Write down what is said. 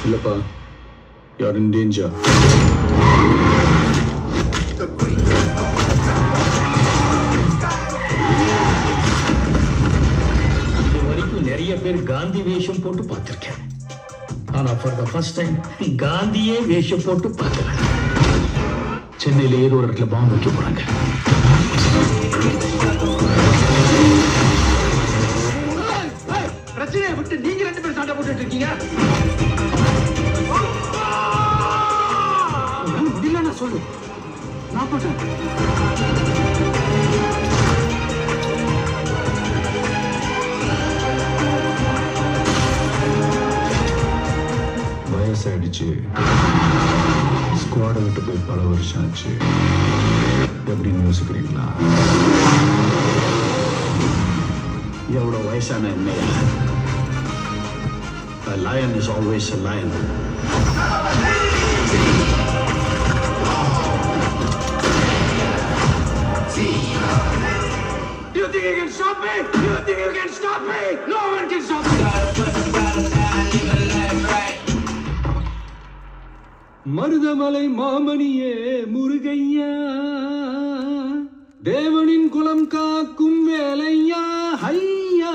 இல்லப்பா, you're in danger. இதுவரைக்கும் நிறைய பேர் காந்தி வேஷம் போட்டு பார்த்திருக்கேன். ஆனா ஃபார் த ஃபர்ஸ்ட் டைம் காந்தியே வேஷம் போட்டு பார்க்கிறேன். சென்னையில ஏதோ ஒரு இடத்துல பாம்பு வைக்க போறாங்க. பிரச்சனையை விட்டு நீங்க 2 பேரும் சண்டை போட்டுட்டு இருக்கீங்க. முடியல சொல்லு, நான் போட்டேன். வயசாயிடுச்சு, ஸ்குவாடை விட்டு போய் பல வருஷம் ஆச்சு. எப்படின்னு யோசிக்கிறீங்களா? எவ்வளவு வயசான என்னையா? A lion is always a lion. You think you can stop me? You think you can stop me? No one can stop me. Marudhamalai மாமணியே முருகையா, தேவனின் குலம் காக்கும் வேலையா, ஐயா.